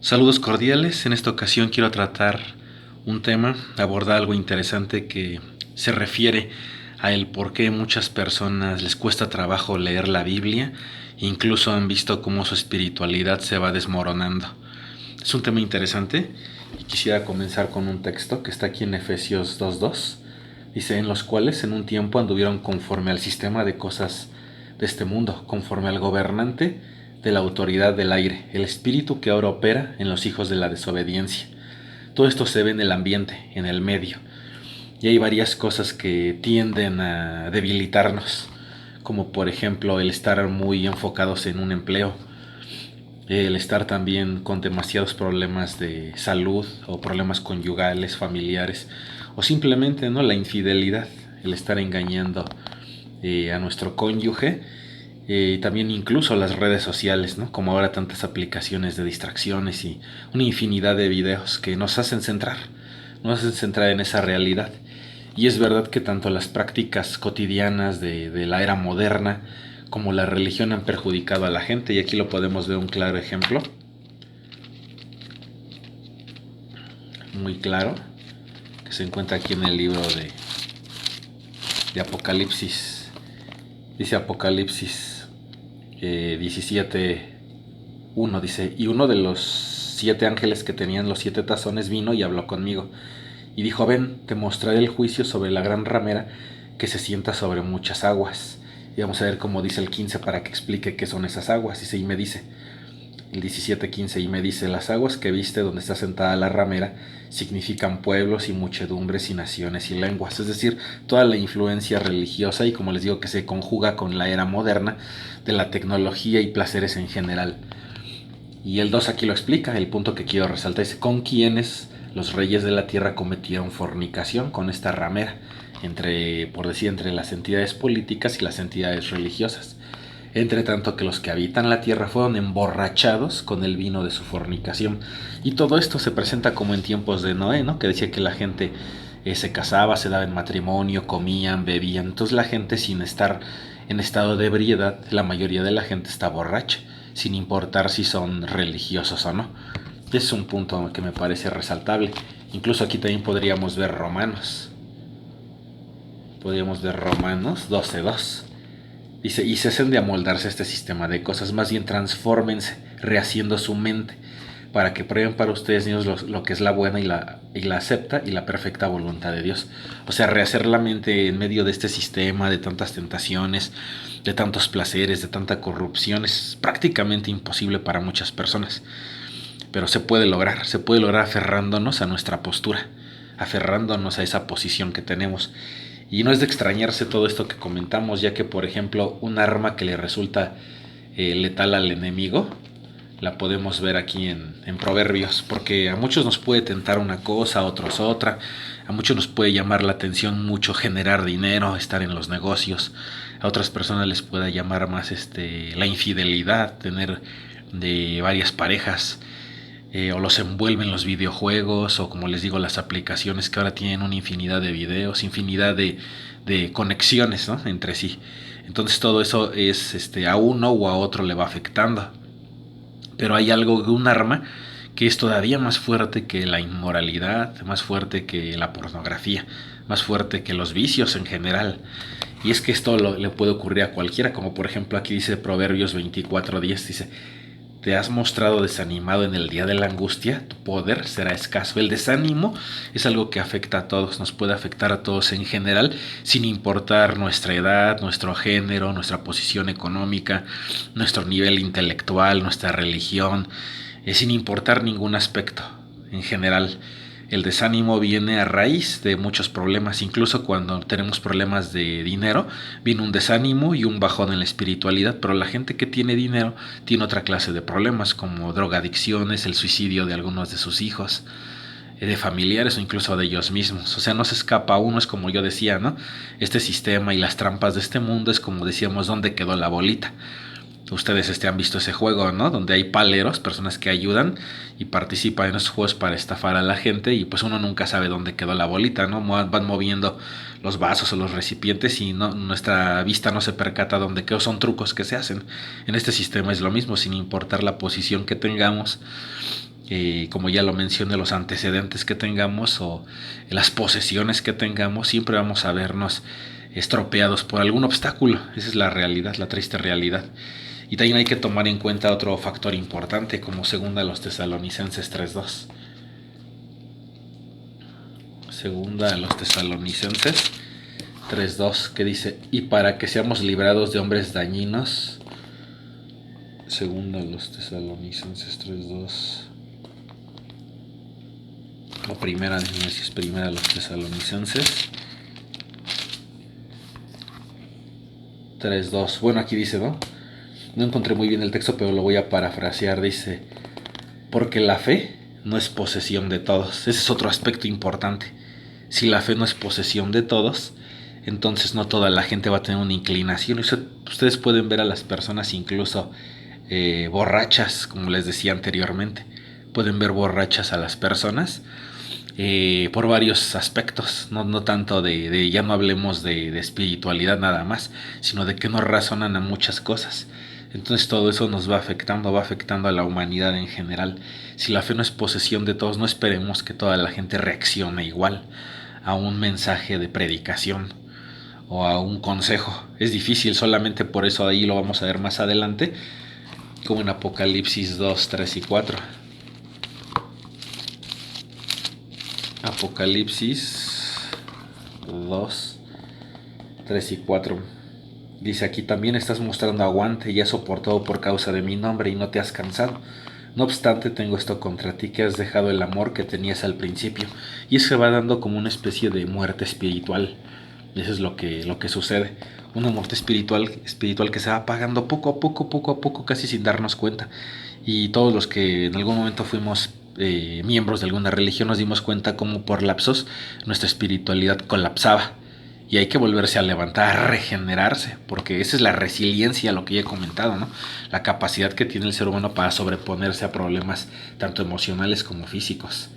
Saludos cordiales, en esta ocasión quiero tratar un tema, abordar algo interesante que se refiere a el por qué muchas personas les cuesta trabajo leer la Biblia, incluso han visto cómo su espiritualidad se va desmoronando. Es un tema interesante y quisiera comenzar con un texto que está aquí en Efesios 2:2. Dice, en los cuales en un tiempo anduvieron conforme al sistema de cosas de este mundo, conforme al gobernante de la autoridad del aire, el espíritu que ahora opera en los hijos de la desobediencia. Todo esto se ve en el ambiente, en el medio, y hay varias cosas que tienden a debilitarnos, como por ejemplo el estar muy enfocados en un empleo, el estar también con demasiados problemas de salud o problemas conyugales, familiares, o simplemente no la infidelidad, el estar engañando a nuestro cónyuge, también incluso las redes sociales, ¿no? Como ahora tantas aplicaciones de distracciones y una infinidad de videos que nos hacen centrar en esa realidad. Y es verdad que tanto las prácticas cotidianas de la era moderna como la religión han perjudicado a la gente, y aquí lo podemos ver un claro ejemplo, muy claro, que se encuentra aquí en el libro de Apocalipsis. Dice Apocalipsis 17:1, dice, y uno de los 7 ángeles que tenían los 7 tazones vino y habló conmigo, y dijo, ven, te mostraré el juicio sobre la gran ramera que se sienta sobre muchas aguas. Y vamos a ver cómo dice el 15 para que explique qué son esas aguas. Dice, y me dice, el 17:15, y me dice, las aguas que viste donde está sentada la ramera significan pueblos y muchedumbres y naciones y lenguas, es decir, toda la influencia religiosa y, como les digo, que se conjuga con la era moderna de la tecnología y placeres en general. Y el 2 aquí lo explica, el punto que quiero resaltar es con quienes los reyes de la tierra cometieron fornicación, con esta ramera, entre, por decir, entre las entidades políticas y las entidades religiosas. Entre tanto que los que habitan la tierra fueron emborrachados con el vino de su fornicación. Y todo esto se presenta como en tiempos de Noé, ¿no? Que decía que la gente se casaba, se daba en matrimonio, comían, bebían. Entonces la gente, sin estar en estado de ebriedad, la mayoría de la gente está borracha, sin importar si son religiosos o no. Es un punto que me parece resaltable. Incluso aquí también podríamos ver Romanos. Podríamos ver Romanos 12:2. Dice, y cesen de amoldarse a este sistema de cosas, más bien transfórmense, rehaciendo su mente, para que prueben para ustedes niños lo que es la buena y la acepta y la perfecta voluntad de Dios. O sea, rehacer la mente en medio de este sistema, de tantas tentaciones, de tantos placeres, de tanta corrupción, es prácticamente imposible para muchas personas. Pero se puede lograr aferrándonos a nuestra postura, aferrándonos a esa posición que tenemos. Y no es de extrañarse todo esto que comentamos, ya que, por ejemplo, un arma que le resulta letal al enemigo, la podemos ver aquí en Proverbios, porque a muchos nos puede tentar una cosa, a otros otra, a muchos nos puede llamar la atención mucho generar dinero, estar en los negocios, a otras personas les puede llamar más la infidelidad, tener de varias parejas, o los envuelven los videojuegos, o como les digo, las aplicaciones que ahora tienen una infinidad de videos, infinidad de conexiones, ¿no? Entre sí. Entonces todo eso es a uno o a otro le va afectando. Pero hay algo de un arma que es todavía más fuerte que la inmoralidad, más fuerte que la pornografía, más fuerte que los vicios en general. Y es que esto le puede ocurrir a cualquiera, como por ejemplo aquí dice Proverbios 24:10, dice, te has mostrado desanimado en el día de la angustia, tu poder será escaso. El desánimo es algo que afecta a todos, nos puede afectar a todos en general, sin importar nuestra edad, nuestro género, nuestra posición económica, nuestro nivel intelectual, nuestra religión, sin importar ningún aspecto en general. El desánimo viene a raíz de muchos problemas, incluso cuando tenemos problemas de dinero, viene un desánimo y un bajón en la espiritualidad, pero la gente que tiene dinero tiene otra clase de problemas, como drogadicciones, el suicidio de algunos de sus hijos, de familiares o incluso de ellos mismos. O sea, no se escapa uno, es como yo decía, ¿no? Este sistema y las trampas de este mundo es como decíamos, ¿dónde quedó la bolita? Ustedes han visto ese juego, ¿no? Donde hay paleros, personas que ayudan y participan en esos juegos para estafar a la gente, y pues uno nunca sabe dónde quedó la bolita, ¿no? Van moviendo los vasos o los recipientes y no, nuestra vista no se percata dónde quedó. Son trucos que se hacen. En este sistema es lo mismo, sin importar la posición que tengamos, como ya lo mencioné, los antecedentes que tengamos o las posesiones que tengamos, siempre vamos a vernos estropeados por algún obstáculo. Esa es la realidad, la triste realidad. Y también hay que tomar en cuenta otro factor importante, como segunda a los Tesalonicenses 3:2. Segunda a los Tesalonicenses 3:2, que dice: y para que seamos librados de hombres dañinos. Segunda a los Tesalonicenses 3:2. O primera, no sé si es primera a los Tesalonicenses 3:2. Bueno, aquí dice, ¿no? No encontré muy bien el texto, pero lo voy a parafrasear. Dice: porque la fe no es posesión de todos. Ese es otro aspecto importante. Si la fe no es posesión de todos, entonces no toda la gente va a tener una inclinación. Ustedes pueden ver a las personas incluso borrachas, como les decía anteriormente. Pueden ver borrachas a las personas por varios aspectos, no tanto ya no hablemos de espiritualidad nada más, sino de que no razonan a muchas cosas. Entonces todo eso nos va afectando a la humanidad en general. Si la fe no es posesión de todos, no esperemos que toda la gente reaccione igual a un mensaje de predicación o a un consejo. Es difícil, solamente por eso ahí lo vamos a ver más adelante, como en Apocalipsis 2, 3 y 4. Apocalipsis 2, 3 y 4. Dice aquí: también estás mostrando aguante y has soportado por causa de mi nombre y no te has cansado. No obstante, tengo esto contra ti, que has dejado el amor que tenías al principio. Y eso se va dando como una especie de muerte espiritual. Eso es lo que sucede. Una muerte espiritual que se va apagando poco a poco, casi sin darnos cuenta. Y todos los que en algún momento fuimos miembros de alguna religión nos dimos cuenta cómo por lapsos nuestra espiritualidad colapsaba. Y hay que volverse a levantar, a regenerarse, porque esa es la resiliencia, lo que ya he comentado, ¿no? La capacidad que tiene el ser humano para sobreponerse a problemas tanto emocionales como físicos.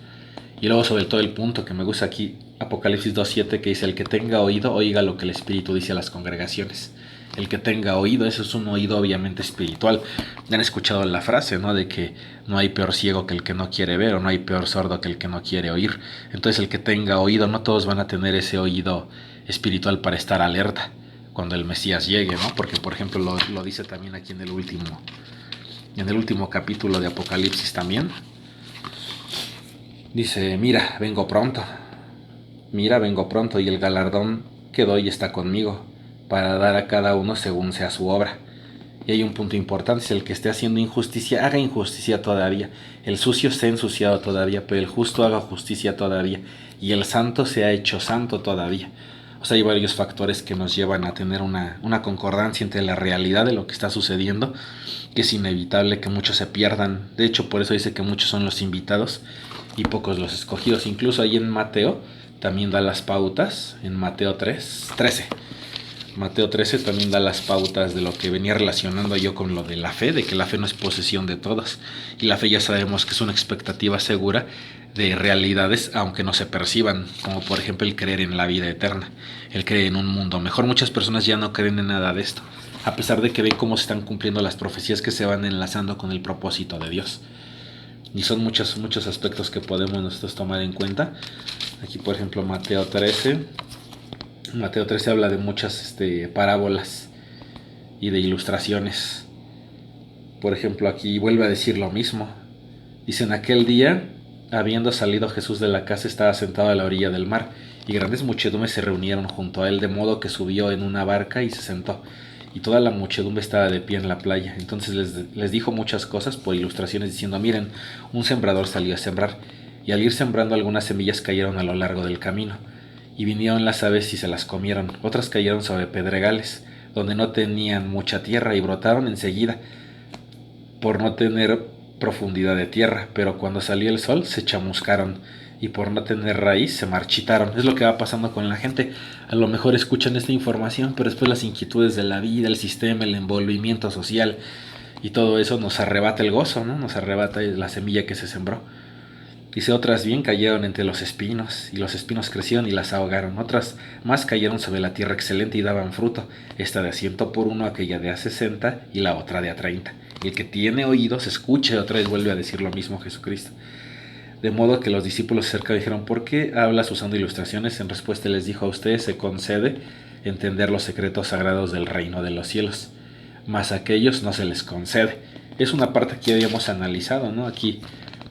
Y luego sobre todo el punto que me gusta aquí, Apocalipsis 2:7, que dice: el que tenga oído, oiga lo que el Espíritu dice a las congregaciones. El que tenga oído, eso es un oído obviamente espiritual. Ya han escuchado la frase, ¿no? De que no hay peor ciego que el que no quiere ver, o no hay peor sordo que el que no quiere oír. Entonces el que tenga oído, no todos van a tener ese oído espiritual para estar alerta cuando el Mesías llegue, ¿no? Porque por ejemplo lo dice también aquí en el último capítulo de Apocalipsis también. Dice: mira, vengo pronto, y el galardón que doy está conmigo, para dar a cada uno según sea su obra. Y hay un punto importante: si el que esté haciendo injusticia, haga injusticia todavía. El sucio se ha ensuciado todavía, pero el justo haga justicia todavía. Y el santo se ha hecho santo todavía. O sea, hay varios factores que nos llevan a tener una concordancia entre la realidad de lo que está sucediendo, que es inevitable que muchos se pierdan. De hecho, por eso dice que muchos son los invitados y pocos los escogidos. Incluso ahí en Mateo también da las pautas, en Mateo 13. Mateo 13 también da las pautas de lo que venía relacionando yo con lo de la fe, de que la fe no es posesión de todos. Y la fe ya sabemos que es una expectativa segura de realidades, aunque no se perciban, como por ejemplo el creer en la vida eterna, el creer en un mundo mejor. Muchas personas ya no creen en nada de esto, a pesar de que ven cómo se están cumpliendo las profecías que se van enlazando con el propósito de Dios. Y son muchos aspectos que podemos nosotros tomar en cuenta. Aquí por ejemplo Mateo 13 habla de muchas parábolas y de ilustraciones. Por ejemplo, aquí vuelve a decir lo mismo. Dice: en aquel día, habiendo salido Jesús de la casa, estaba sentado a la orilla del mar, y grandes muchedumbres se reunieron junto a él, de modo que subió en una barca y se sentó, y toda la muchedumbre estaba de pie en la playa. Entonces les dijo muchas cosas por ilustraciones, diciendo: miren, un sembrador salió a sembrar, y al ir sembrando algunas semillas cayeron a lo largo del camino, y vinieron las aves y se las comieron. Otras cayeron sobre pedregales, donde no tenían mucha tierra, y brotaron enseguida, por no tener profundidad de tierra, pero cuando salió el sol se chamuscaron, y por no tener raíz se marchitaron. Es lo que va pasando con la gente. A lo mejor escuchan esta información, pero después las inquietudes de la vida, el sistema, el envolvimiento social y todo eso nos arrebata el gozo, ¿no? Nos arrebata la semilla que se sembró. Dice, otras bien cayeron entre los espinos, y los espinos crecieron y las ahogaron. Otras más cayeron sobre la tierra excelente y daban fruto, esta de a 100 por 1, aquella de a 60 y la otra de a 30. Y el que tiene oídos escuche. Otra vez vuelve a decir lo mismo Jesucristo. De modo que los discípulos cerca dijeron, ¿por qué hablas usando ilustraciones? En respuesta les dijo, a ustedes se concede entender los secretos sagrados del reino de los cielos, mas a aquellos no se les concede. Es una parte que ya habíamos analizado, ¿no? Aquí,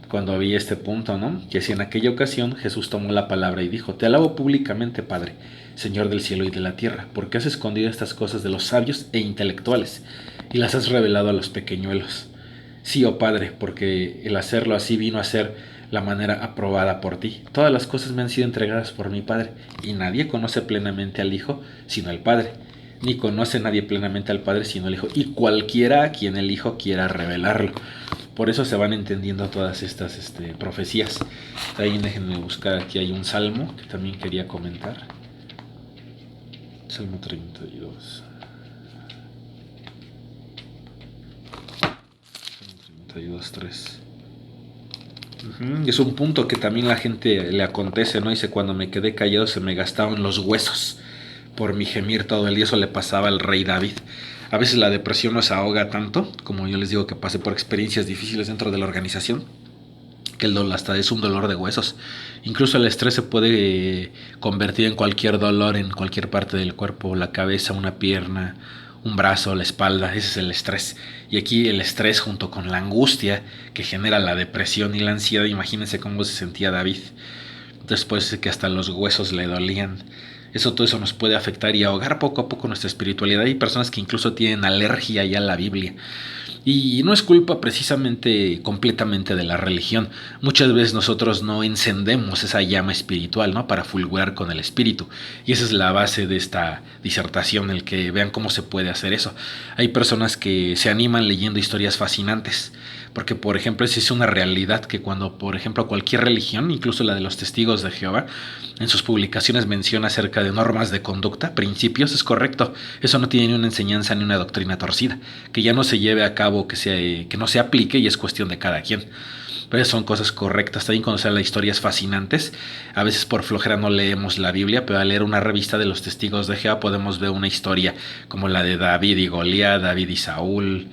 cuando había este punto, ¿no? Que si en aquella ocasión Jesús tomó la palabra y dijo, te alabo públicamente, Padre, Señor del cielo y de la tierra, porque has escondido estas cosas de los sabios e intelectuales y las has revelado a los pequeñuelos. Sí, oh Padre, porque el hacerlo así vino a ser la manera aprobada por ti. Todas las cosas me han sido entregadas por mi Padre, y nadie conoce plenamente al Hijo sino el Padre, ni conoce nadie plenamente al Padre sino el Hijo, y cualquiera a quien el Hijo quiera revelarlo. Por eso se van entendiendo todas estas profecías. Ahí déjenme buscar, aquí hay un salmo que también quería comentar. Salmo 32. Salmo 32, 3. Es un punto que también la gente le acontece, ¿no? Dice, cuando me quedé callado se me gastaron los huesos por mi gemir todo el día. Eso le pasaba al rey David. A veces la depresión nos ahoga tanto, como yo les digo que pasé por experiencias difíciles dentro de la organización, que el dolor hasta es un dolor de huesos. Incluso el estrés se puede convertir en cualquier dolor en cualquier parte del cuerpo, la cabeza, una pierna, un brazo, la espalda. Ese es el estrés. Y aquí el estrés junto con la angustia que genera la depresión y la ansiedad. Imagínense cómo se sentía David. Después que hasta los huesos le dolían. Todo eso nos puede afectar y ahogar poco a poco nuestra espiritualidad. Hay personas que incluso tienen alergia ya a la Biblia. Y no es culpa precisamente completamente de la religión. Muchas veces nosotros no encendemos esa llama espiritual, ¿no? Para fulgurar con el espíritu. Y esa es la base de esta disertación, el que vean cómo se puede hacer eso. Hay personas que se animan leyendo historias fascinantes. Porque, por ejemplo, esa es una realidad que cuando, por ejemplo, cualquier religión, incluso la de los testigos de Jehová, en sus publicaciones menciona acerca de normas de conducta, principios, es correcto. Eso no tiene ni una enseñanza ni una doctrina torcida. Que ya no se lleve a cabo, que no se aplique, y es cuestión de cada quien. Pero son cosas correctas. También cuando se habla de historias fascinantes, a veces por flojera no leemos la Biblia, pero al leer una revista de los testigos de Jehová podemos ver una historia como la de David y Goliat, David y Saúl,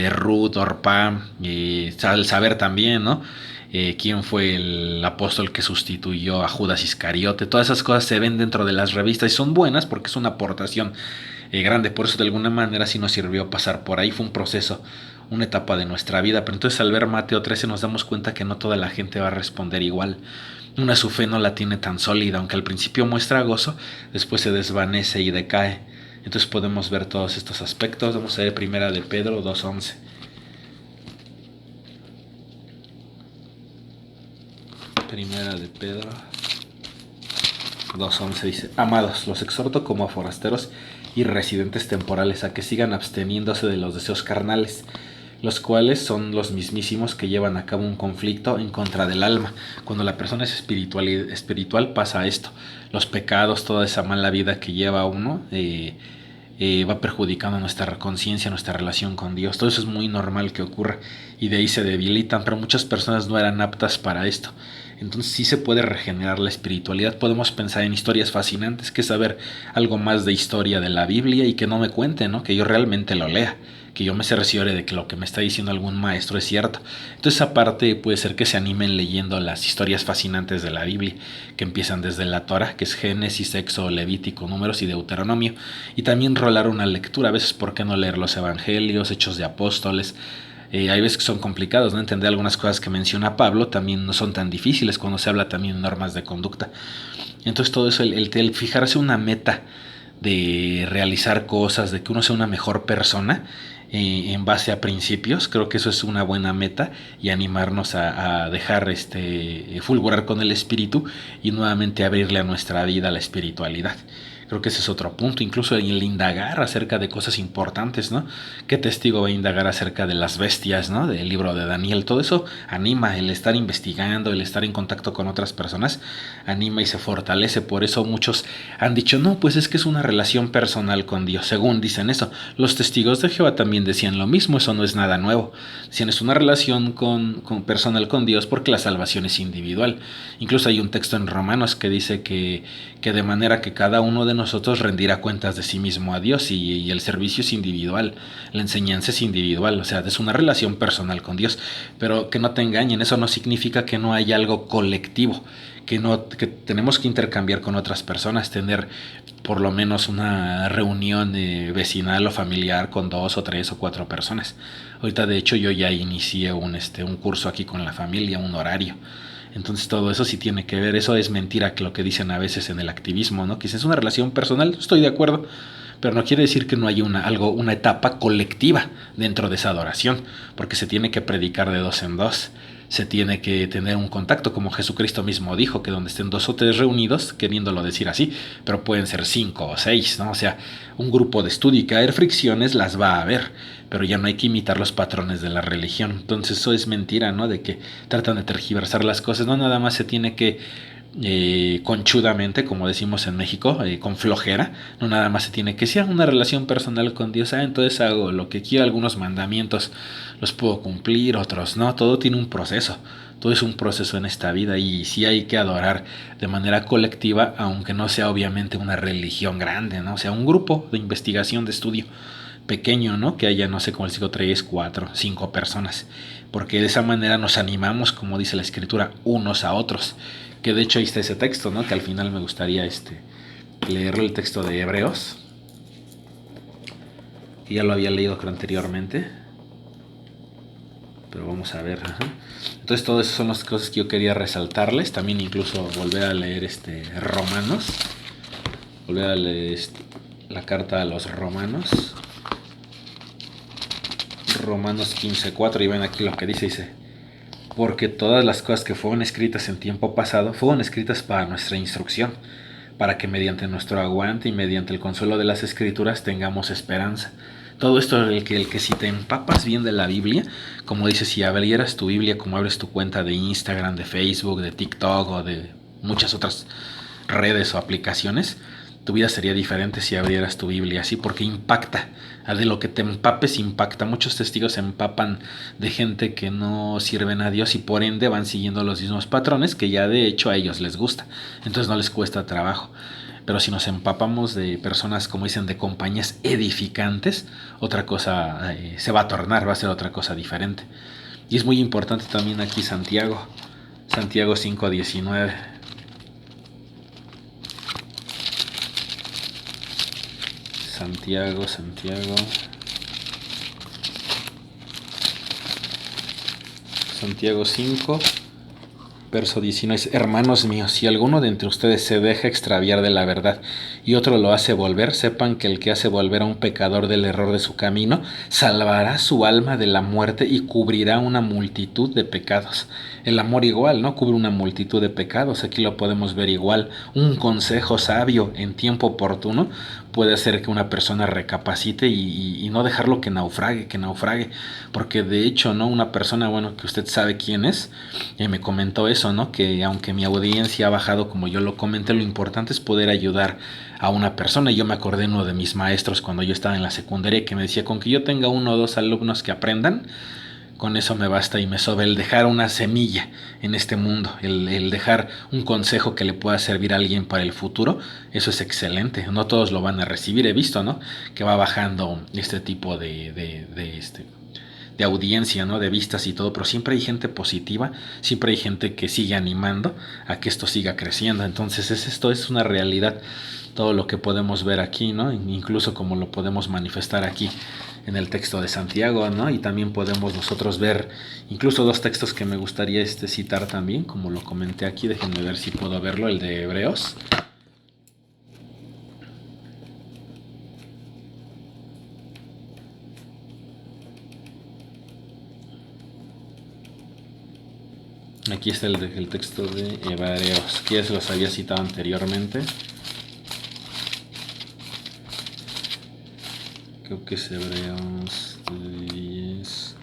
Ruth, Orpá, al saber también, ¿no? Quién fue el apóstol que sustituyó a Judas Iscariote. Todas esas cosas se ven dentro de las revistas y son buenas porque es una aportación grande. Por eso de alguna manera sí nos sirvió pasar por ahí. Fue un proceso, una etapa de nuestra vida. Pero entonces al ver Mateo 13 nos damos cuenta que no toda la gente va a responder igual. Una su fe no la tiene tan sólida, aunque al principio muestra gozo, después se desvanece y decae. Entonces podemos ver todos estos aspectos. Vamos a ver primera de Pedro 2:11. Primera de Pedro 2:11 dice: Amados, los exhorto como a forasteros y residentes temporales a que sigan absteniéndose de los deseos carnales, los cuales son los mismísimos que llevan a cabo un conflicto en contra del alma. Cuando la persona es espiritual pasa esto. Los pecados, toda esa mala vida que lleva uno, va perjudicando nuestra conciencia, nuestra relación con Dios. Todo eso es muy normal que ocurra y de ahí se debilitan, pero muchas personas no eran aptas para esto. Entonces sí se puede regenerar la espiritualidad. Podemos pensar en historias fascinantes, que saber algo más de historia de la Biblia y que no me cuente, ¿no? Que yo realmente lo lea, que yo me cerciore de que lo que me está diciendo algún maestro es cierto. Entonces aparte puede ser que se animen leyendo las historias fascinantes de la Biblia, que empiezan desde la Torah, que es Génesis, Éxodo, Levítico, Números y Deuteronomio, y también rolar una lectura. A veces, ¿por qué no leer los Evangelios, Hechos de Apóstoles? Hay veces que son complicados, ¿no? Entender algunas cosas que menciona Pablo también no son tan difíciles cuando se habla también de normas de conducta. Entonces todo eso, el fijarse una meta de realizar cosas, de que uno sea una mejor persona, en base a principios, creo que eso es una buena meta, y animarnos a dejar fulgurar con el espíritu y nuevamente abrirle a nuestra vida la espiritualidad. Creo que ese es otro punto, incluso el indagar acerca de cosas importantes, ¿no? ¿Qué testigo va a indagar acerca de las bestias, ¿no? Del libro de Daniel. Todo eso anima, el estar investigando, el estar en contacto con otras personas, anima y se fortalece. Por eso muchos han dicho, no, pues es que es una relación personal con Dios. Según dicen eso, los testigos de Jehová también decían lo mismo, eso no es nada nuevo. Decían, es una relación con personal con Dios porque la salvación es individual. Incluso hay un texto en Romanos que dice que de manera que cada uno de nosotros rendirá cuentas de sí mismo a Dios y el servicio es individual, la enseñanza es individual, o sea, es una relación personal con Dios, pero que no te engañen, eso no significa que no haya algo colectivo, que tenemos que intercambiar con otras personas, tener por lo menos una reunión vecinal o familiar con 2 o 3 o 4 personas. Ahorita de hecho yo ya inicié un curso aquí con la familia, un horario. Entonces todo eso sí tiene que ver, eso es mentira que lo que dicen a veces en el activismo, ¿no? Que es una relación personal, estoy de acuerdo, pero no quiere decir que no haya una etapa colectiva dentro de esa adoración, porque se tiene que predicar de 2 en 2, se tiene que tener un contacto, como Jesucristo mismo dijo, que donde estén 2 o 3 reunidos, queriéndolo decir así, pero pueden ser 5 o 6, ¿no? O sea, un grupo de estudio y caer fricciones las va a haber, pero ya no hay que imitar los patrones de la religión. Entonces eso es mentira, ¿no? De que tratan de tergiversar las cosas, no, nada más se tiene que conchudamente, como decimos en México, con flojera, no nada más se tiene que ser una relación personal con Dios, entonces hago lo que quiero, algunos mandamientos los puedo cumplir, otros no, todo tiene un proceso, todo es un proceso en esta vida y sí hay que adorar de manera colectiva, aunque no sea obviamente una religión grande, ¿no? O sea, un grupo de investigación, de estudio pequeño, ¿no? Que haya, no sé, como les digo, 3, 4, 5 personas, porque de esa manera nos animamos, como dice la escritura, unos a otros, que de hecho ahí está ese texto, ¿no? Que al final me gustaría leerlo, el texto de Hebreos, que ya lo había leído creo anteriormente, pero vamos a ver. Entonces todo eso son las cosas que yo quería resaltarles, también incluso volver a leer Romanos, volver a leer la carta a los Romanos, Romanos 15:4, y ven aquí lo que dice, porque todas las cosas que fueron escritas en tiempo pasado fueron escritas para nuestra instrucción, para que mediante nuestro aguante y mediante el consuelo de las escrituras tengamos esperanza. Todo esto, el que si te empapas bien de la Biblia, como dices, si abrieras tu Biblia, como abres tu cuenta de Instagram, de Facebook, de TikTok o de muchas otras redes o aplicaciones, tu vida sería diferente si abrieras tu Biblia así, porque impacta. De lo que te empapes impacta. Muchos testigos se empapan de gente que no sirven a Dios y por ende van siguiendo los mismos patrones que ya de hecho a ellos les gusta. Entonces no les cuesta trabajo. Pero si nos empapamos de personas, como dicen, de compañías edificantes, otra cosa se va a tornar, va a ser otra cosa diferente. Y es muy importante también aquí Santiago 5:19. Santiago Santiago 5, verso 19. Hermanos míos, si alguno de entre ustedes se deja extraviar de la verdad y otro lo hace volver, sepan que el que hace volver a un pecador del error de su camino, salvará su alma de la muerte y cubrirá una multitud de pecados. El amor igual, ¿no? Cubre una multitud de pecados. Aquí lo podemos ver igual. Un consejo sabio en tiempo oportuno puede hacer que una persona recapacite y no dejarlo que naufrague, porque de hecho, ¿no? Una persona, bueno, que usted sabe quién es, me comentó eso, ¿no? Que aunque mi audiencia ha bajado, como yo lo comenté, lo importante es poder ayudar a una persona. Y yo me acordé de uno de mis maestros cuando yo estaba en la secundaria que me decía, con que yo tenga 1 o 2 alumnos que aprendan, con eso me basta y me sobra. El dejar una semilla en este mundo, el dejar un consejo que le pueda servir a alguien para el futuro, eso es excelente. No todos lo van a recibir, he visto, ¿no? Que va bajando este tipo de audiencia, ¿no? De vistas y todo, pero siempre hay gente positiva, siempre hay gente que sigue animando a que esto siga creciendo. Entonces esto es una realidad, todo lo que podemos ver aquí, ¿no? Incluso como lo podemos manifestar aquí en el texto de Santiago, ¿no? Y también podemos nosotros ver incluso 2 textos que me gustaría citar también, como lo comenté aquí, déjenme ver si puedo verlo, el de Hebreos. Aquí está el texto de Hebreos, que ya se los había citado anteriormente. creo que es Hebreos 10.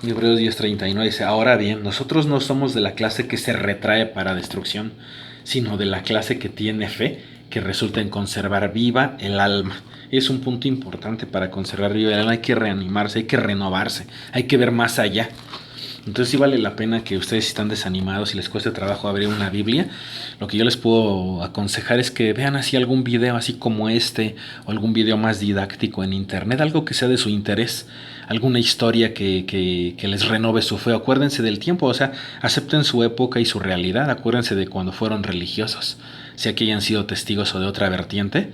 Hebreos 10:39 dice, ahora bien, nosotros no somos de la clase que se retrae para destrucción, sino de la clase que tiene fe, que resulta en conservar viva el alma. Es un punto importante para conservar viva el alma, hay que reanimarse, hay que renovarse, hay que ver más allá. Entonces sí vale la pena que ustedes, si están desanimados y les cueste trabajo abrir una Biblia, lo que yo les puedo aconsejar es que vean así algún video así como este, o algún video más didáctico en internet, algo que sea de su interés, alguna historia que les renove su fe. Acuérdense del tiempo, o sea, acepten su época y su realidad, acuérdense de cuando fueron religiosos, sea que hayan sido testigos o de otra vertiente.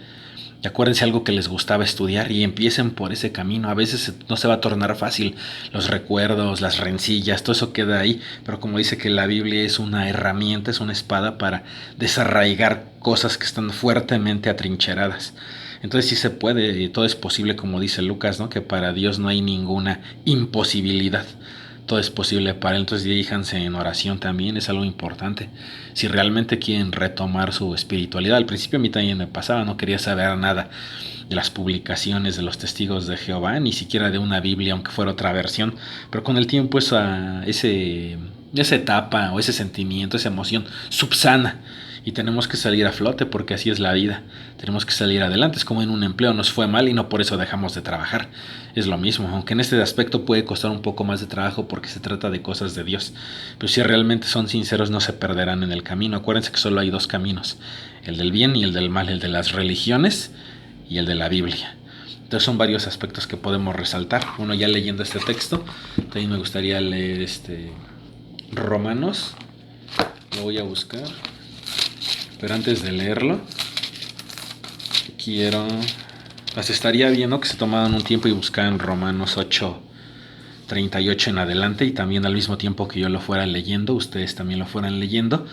Y acuérdense algo que les gustaba estudiar y empiecen por ese camino. A veces no se va a tornar fácil, los recuerdos, las rencillas, todo eso queda ahí, pero como dice que la Biblia es una herramienta, es una espada para desarraigar cosas que están fuertemente atrincheradas. Entonces sí se puede, y todo es posible, como dice Lucas, ¿no? Que para Dios no hay ninguna imposibilidad. Todo es posible para él. Entonces diríjanse en oración también, es algo importante. Si realmente quieren retomar su espiritualidad, al principio a mí también me pasaba, no quería saber nada de las publicaciones de los testigos de Jehová, ni siquiera de una Biblia, aunque fuera otra versión, pero con el tiempo esa etapa o ese sentimiento, esa emoción subsana. Y tenemos que salir a flote porque así es la vida. Tenemos que salir adelante. Es como en un empleo, nos fue mal y no por eso dejamos de trabajar. Es lo mismo, aunque en este aspecto puede costar un poco más de trabajo porque se trata de cosas de Dios. Pero si realmente son sinceros no se perderán en el camino. Acuérdense que solo hay dos caminos, el del bien y el del mal, el de las religiones y el de la Biblia. Entonces son varios aspectos que podemos resaltar. Uno, ya leyendo este texto, también me gustaría leer Romanos. Lo voy a buscar. Pero antes de leerlo, estaría bien, ¿no?, que se tomaran un tiempo y buscaran Romanos 8:38 en adelante, y también al mismo tiempo que yo lo fuera leyendo, ustedes también lo fueran leyendo.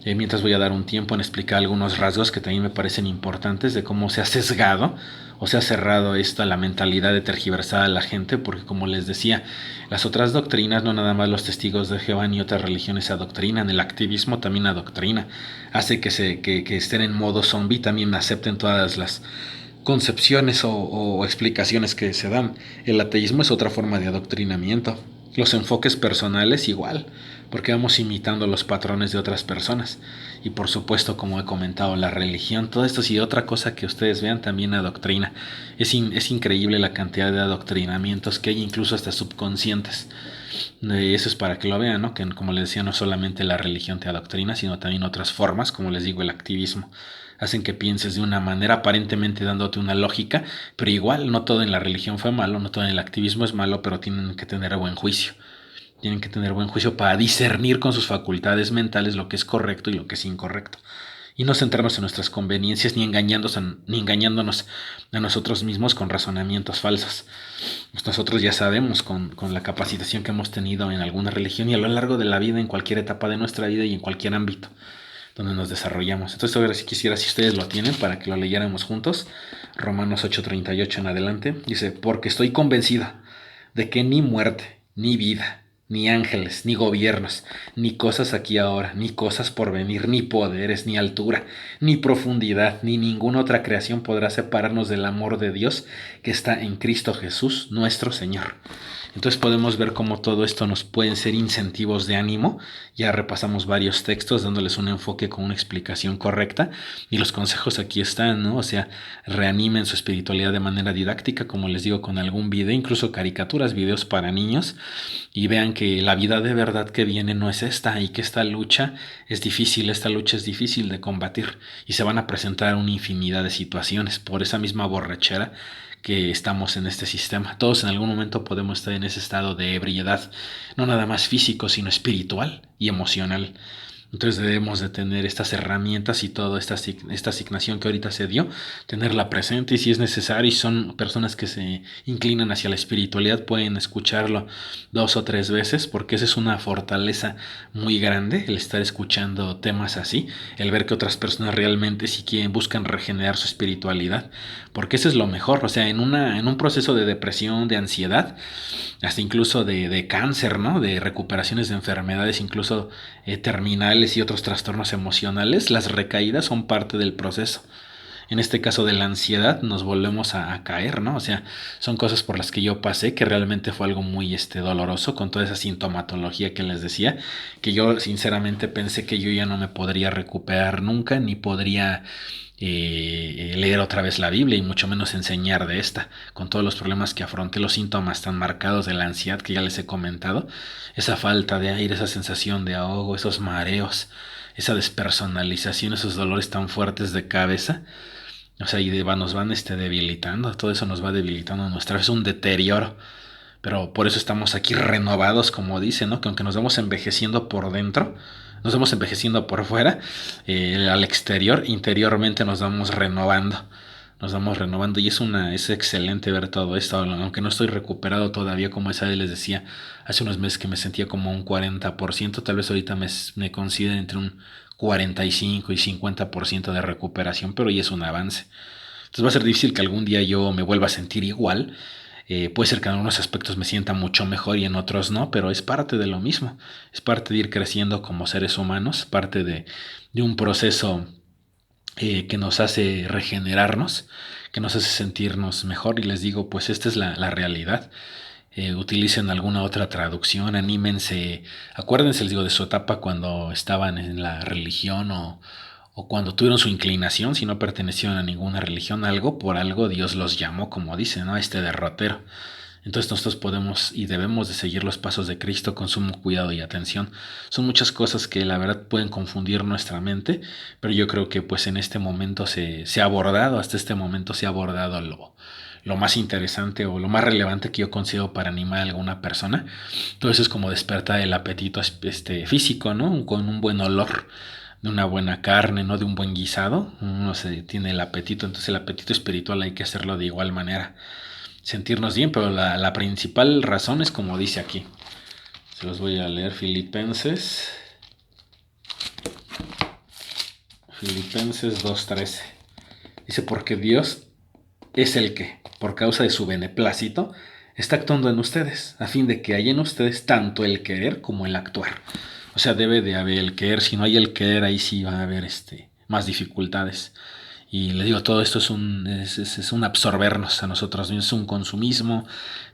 Mientras voy a dar un tiempo en explicar algunos rasgos que también me parecen importantes de cómo se ha sesgado o se ha cerrado la mentalidad de tergiversada a la gente, porque como les decía, las otras doctrinas, no nada más los testigos de Jehová ni otras religiones adoctrinan, el activismo también adoctrina, hace que estén en modo zombie, también acepten todas las concepciones o explicaciones que se dan. El ateísmo es otra forma de adoctrinamiento. Los enfoques personales igual, porque vamos imitando los patrones de otras personas. Y por supuesto, como he comentado, la religión, todo esto, si otra cosa que ustedes vean, también adoctrina. Es increíble la cantidad de adoctrinamientos que hay, incluso hasta subconscientes. Eso es para que lo vean, ¿no? Que como les decía, no solamente la religión te adoctrina, sino también otras formas, como les digo, el activismo. Hacen que pienses de una manera, aparentemente dándote una lógica, pero igual no todo en la religión fue malo, no todo en el activismo es malo, pero tienen que tener buen juicio. Tienen que tener buen juicio para discernir con sus facultades mentales lo que es correcto y lo que es incorrecto. Y no centrarnos en nuestras conveniencias ni engañándonos a nosotros mismos con razonamientos falsos. Nosotros ya sabemos con la capacitación que hemos tenido en alguna religión y a lo largo de la vida, en cualquier etapa de nuestra vida y en cualquier ámbito donde nos desarrollamos. Entonces ahora sí quisiera, si ustedes lo tienen, para que lo leyéramos juntos, Romanos 8:38 en adelante, dice, porque estoy convencida de que ni muerte, ni vida, ni ángeles, ni gobiernos, ni cosas aquí ahora, ni cosas por venir, ni poderes, ni altura, ni profundidad, ni ninguna otra creación podrá separarnos del amor de Dios que está en Cristo Jesús, nuestro Señor. Entonces podemos ver cómo todo esto nos pueden ser incentivos de ánimo. Ya repasamos varios textos dándoles un enfoque con una explicación correcta y los consejos aquí están, ¿no? O sea, reanimen su espiritualidad de manera didáctica, como les digo, con algún video, incluso caricaturas, videos para niños, y vean que la vida de verdad que viene no es esta y que esta lucha es difícil de combatir y se van a presentar una infinidad de situaciones por esa misma borrachera que estamos en este sistema. Todos en algún momento podemos estar en ese estado de ebriedad, no nada más físico, sino espiritual y emocional. Entonces debemos de tener estas herramientas y toda esta asignación que ahorita se dio, tenerla presente, y si es necesario y son personas que se inclinan hacia la espiritualidad, pueden escucharlo 2 o 3 veces, porque esa es una fortaleza muy grande, el estar escuchando temas así, el ver que otras personas realmente sí quieren, buscan regenerar su espiritualidad, porque eso es lo mejor. O sea, en un proceso de depresión, de ansiedad, hasta incluso de cáncer, ¿no? De recuperaciones de enfermedades, incluso terminales, mentales y otros trastornos emocionales, las recaídas son parte del proceso. En este caso de la ansiedad nos volvemos a caer, ¿no? O sea, son cosas por las que yo pasé, que realmente fue algo muy doloroso con toda esa sintomatología que les decía, que yo sinceramente pensé que yo ya no me podría recuperar nunca, ni podría leer otra vez la Biblia y mucho menos enseñar de esta, con todos los problemas que afronté, los síntomas tan marcados de la ansiedad que ya les he comentado, esa falta de aire, esa sensación de ahogo, esos mareos, esa despersonalización, esos dolores tan fuertes de cabeza. O sea, nos van debilitando, todo eso nos va debilitando nuestra, es un deterioro, pero por eso estamos aquí renovados, como dice, ¿no? Que aunque nos vamos envejeciendo por dentro, nos vamos envejeciendo por fuera, al exterior, interiormente nos vamos renovando y es excelente ver todo esto, aunque no estoy recuperado todavía, como esa vez les decía, hace unos meses que me sentía como un 40%, tal vez ahorita me considero entre un 45 y 50% de recuperación, pero ya es un avance. Entonces va a ser difícil que algún día yo me vuelva a sentir igual. Puede ser que en algunos aspectos me sienta mucho mejor y en otros no, pero es parte de lo mismo. Es parte de ir creciendo como seres humanos, parte de un proceso que nos hace regenerarnos, que nos hace sentirnos mejor. Y les digo, pues esta es la realidad. Utilicen alguna otra traducción, anímense, acuérdense, les digo, de su etapa cuando estaban en la religión o cuando tuvieron su inclinación, si no pertenecieron a ninguna religión, algo, por algo Dios los llamó, como dice, ¿no? A este derrotero. Entonces nosotros podemos y debemos de seguir los pasos de Cristo con sumo cuidado y atención. Son muchas cosas que la verdad pueden confundir nuestra mente, pero yo creo que pues en este momento se ha abordado, hasta este momento se ha abordado lo más interesante o lo más relevante que yo considero para animar a alguna persona. Todo eso es como despertar el apetito físico, ¿no? Con un buen olor de una buena carne, ¿no? De un buen guisado, uno se tiene el apetito, entonces el apetito espiritual hay que hacerlo de igual manera, sentirnos bien, pero la principal razón es como dice aquí. Se los voy a leer. Filipenses 2:13. Dice, porque Dios es el que, por causa de su beneplácito, está actuando en ustedes, a fin de que haya en ustedes tanto el querer como el actuar. O sea, debe de haber el querer. Si no hay el querer, ahí sí va a haber más dificultades. Y le digo, todo esto es un absorbernos a nosotros mismos, es un consumismo,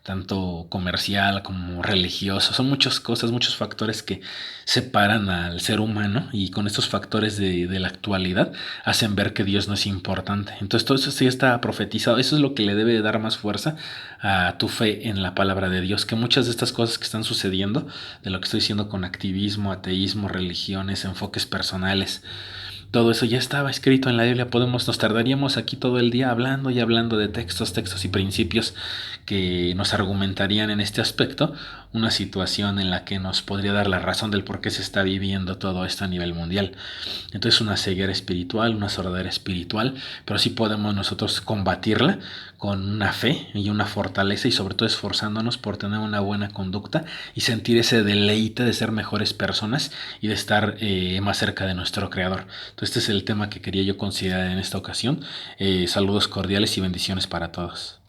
tanto comercial como religioso. Son muchas cosas, muchos factores que separan al ser humano y con estos factores de la actualidad hacen ver que Dios no es importante. Entonces todo eso sí está profetizado. Eso es lo que le debe dar más fuerza a tu fe en la palabra de Dios, que muchas de estas cosas que están sucediendo, de lo que estoy diciendo con activismo, ateísmo, religiones, enfoques personales, todo eso ya estaba escrito en la Biblia. Nos tardaríamos aquí todo el día hablando y hablando de textos y principios que nos argumentarían en este aspecto una situación en la que nos podría dar la razón del por qué se está viviendo todo esto a nivel mundial. Entonces una ceguera espiritual, una sordera espiritual, pero sí podemos nosotros combatirla con una fe y una fortaleza y sobre todo esforzándonos por tener una buena conducta y sentir ese deleite de ser mejores personas y de estar más cerca de nuestro Creador. Entonces este es el tema que quería yo considerar en esta ocasión. Saludos cordiales y bendiciones para todos.